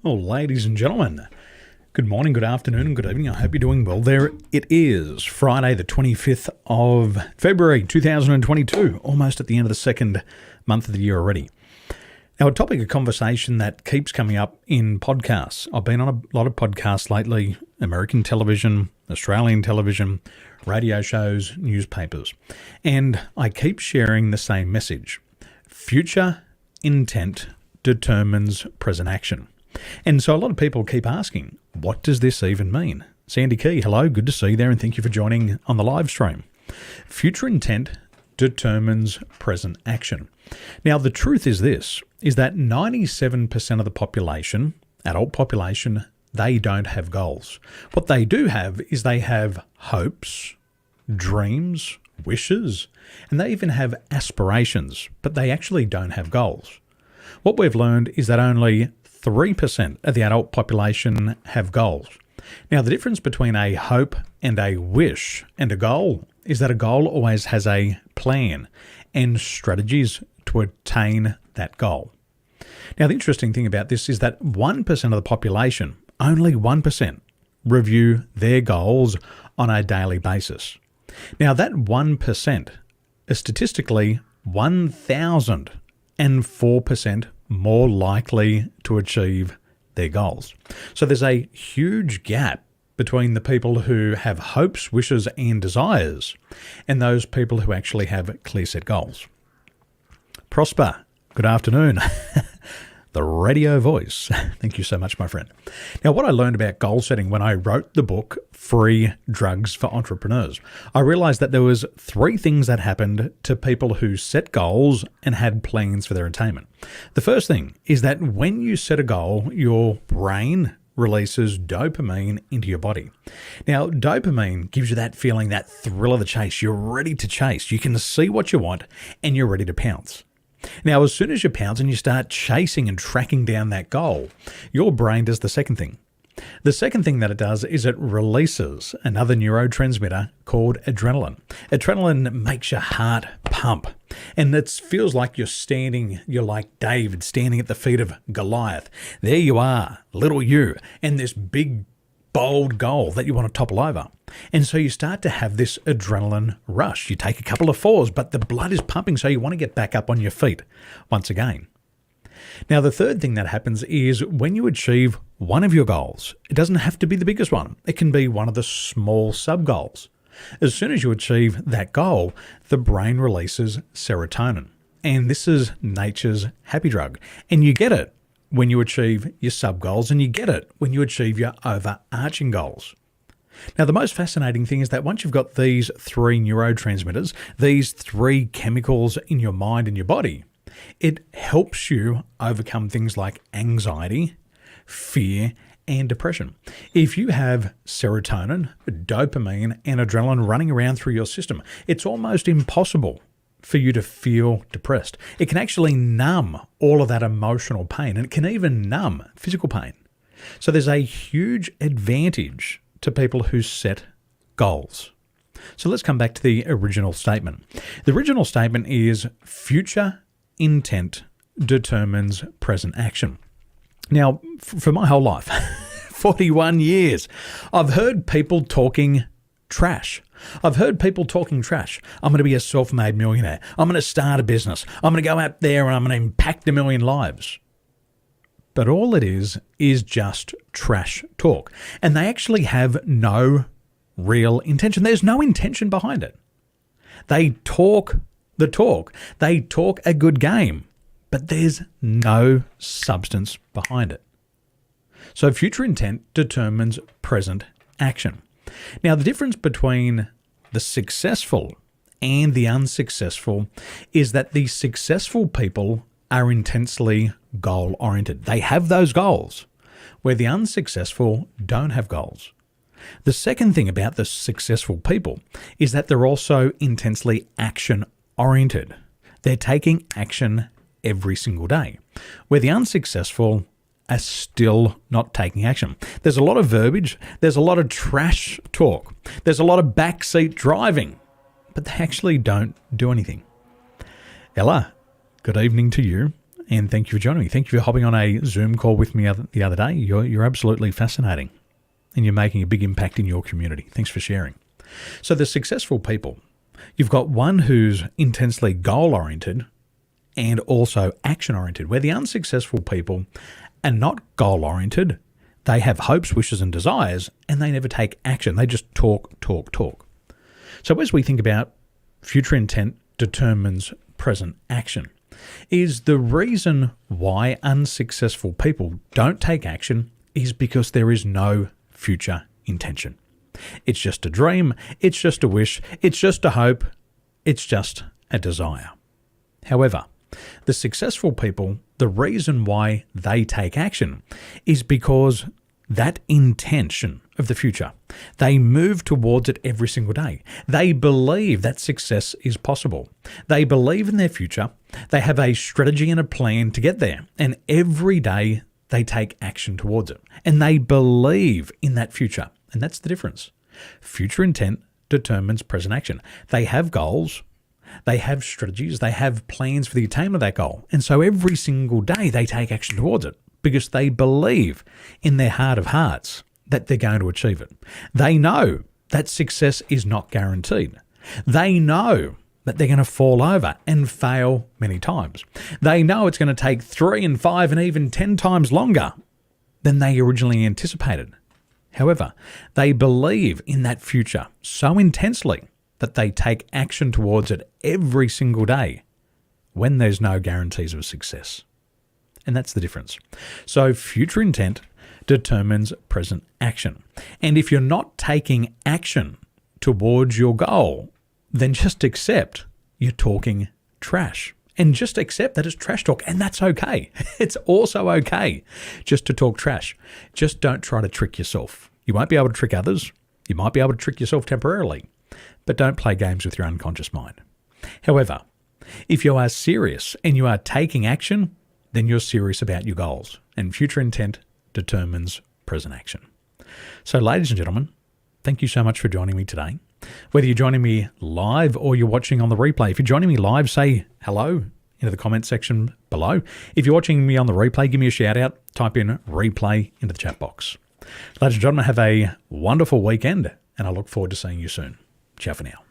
Well, ladies and gentlemen, good morning, good afternoon, and good evening. I hope you're doing well there. It is Friday, the 25th of February, 2022, almost at the end of the second month of the year already. Now, a topic of conversation that keeps coming up in podcasts. I've been on a lot of podcasts lately, American television, Australian television, radio shows, newspapers, and I keep sharing the same message. Future intent determines present action. And so a lot of people keep asking, what does this even mean? Sandy Key, hello, good to see you there, and thank you for joining on the live stream. Future intent determines present action. Now, the truth is this, is that 97% of the population, adult population, they don't have goals. What they do have is they have hopes, dreams, wishes, and they even have aspirations, but they actually don't have goals. What we've learned is that only 3% of the adult population have goals. Now, the difference between a hope and a wish and a goal is that a goal always has a plan and strategies to attain that goal. Now, the interesting thing about this is that 1% of the population, only 1%, review their goals on a daily basis. Now, that 1% is statistically 1,004% more likely to achieve their goals. So there's a huge gap between the people who have hopes, wishes, and desires and those people who actually have clear set goals. Prosper, good afternoon. The radio voice. Thank you so much, my friend. Now, what I learned about goal setting when I wrote the book, Free Drugs for Entrepreneurs, I realized that there was 3 things that happened to people who set goals and had plans for their attainment. The first thing is that when you set a goal, your brain releases dopamine into your body. Now, dopamine gives you that feeling, that thrill of the chase. You're ready to chase. You can see what you want and you're ready to pounce. Now, as soon as you pounce and you start chasing and tracking down that goal, your brain does the second thing. The second thing that it does is it releases another neurotransmitter called adrenaline. Adrenaline makes your heart pump. And it feels like you're like David standing at the feet of Goliath. There you are, little you, and this big, bold goal that you want to topple over. And so you start to have this adrenaline rush. You take a couple of falls, but the blood is pumping, so you want to get back up on your feet once again. Now, the third thing that happens is when you achieve one of your goals, it doesn't have to be the biggest one. It can be one of the small sub-goals. As soon as you achieve that goal, the brain releases serotonin. And this is nature's happy drug. And you get it when you achieve your sub-goals, and you get it when you achieve your overarching goals. Now, the most fascinating thing is that once you've got these 3 neurotransmitters, these 3 chemicals in your mind and your body, it helps you overcome things like anxiety, fear, and depression. If you have serotonin, dopamine, and adrenaline running around through your system, it's almost impossible for you to feel depressed. It can actually numb all of that emotional pain, and it can even numb physical pain. So there's a huge advantage to people who set goals. So let's come back to the original statement. The original statement is future intent determines present action. Now, for my whole life, 41 years, I've heard people talking trash. I'm going to be a self-made millionaire. I'm going to start a business. I'm going to go out there and I'm going to impact 1 million lives. But all it is just trash talk. And they actually have no real intention. There's no intention behind it. They talk the talk. They talk a good game, but there's no substance behind it. So future intent determines present action. Now, the difference between the successful and the unsuccessful is that the successful people are intensely goal-oriented. They have those goals, where the unsuccessful don't have goals. The second thing about the successful people is that they're also intensely action-oriented. They're taking action every single day, where the unsuccessful are still not taking action. There's a lot of verbiage, there's a lot of trash talk, there's a lot of backseat driving, but they actually don't do anything. Ella, good evening to you. and thank you for joining me. Thank you for hopping on a Zoom call with me the other day. You're absolutely fascinating, and you're making a big impact in your community. Thanks for sharing. So the successful people, you've got one who's intensely goal-oriented and also action-oriented, where the unsuccessful people are not goal-oriented. They have hopes, wishes, and desires, and they never take action. They just talk. So as we think about future intent determines present action, is the reason why unsuccessful people don't take action is because there is no future intention. It's just a dream, it's just a wish, it's just a hope, it's just a desire. However, the successful people, the reason why they take action is because that intention of the future, they move towards it every single day. They believe that success is possible. They believe in their future. They have a strategy and a plan to get there. And every day they take action towards it. And they believe in that future. And that's the difference. Future intent determines present action. They have goals. They have strategies. They have plans for the attainment of that goal. And so every single day they take action towards it because they believe in their heart of hearts that they're going to achieve it. They know that success is not guaranteed. They know that they're going to fall over and fail many times. They know it's going to take 3 and 5 and even 10 times longer than they originally anticipated. However, they believe in that future so intensely that they take action towards it every single day when there's no guarantees of success. And that's the difference. So future intent determines present action. And if you're not taking action towards your goal, then just accept you're talking trash. And just accept that it's trash talk, and that's okay. It's also okay just to talk trash. Just don't try to trick yourself. You won't be able to trick others. You might be able to trick yourself temporarily, but don't play games with your unconscious mind. However, if you are serious and you are taking action, then you're serious about your goals, and future intent determines present action. So, ladies and gentlemen, thank you so much for joining me today. Whether you're joining me live or you're watching on the replay, if you're joining me live, say hello into the comment section below. If you're watching me on the replay, give me a shout out, type in replay into the chat box. Ladies and gentlemen, have a wonderful weekend, and I look forward to seeing you soon. Ciao for now.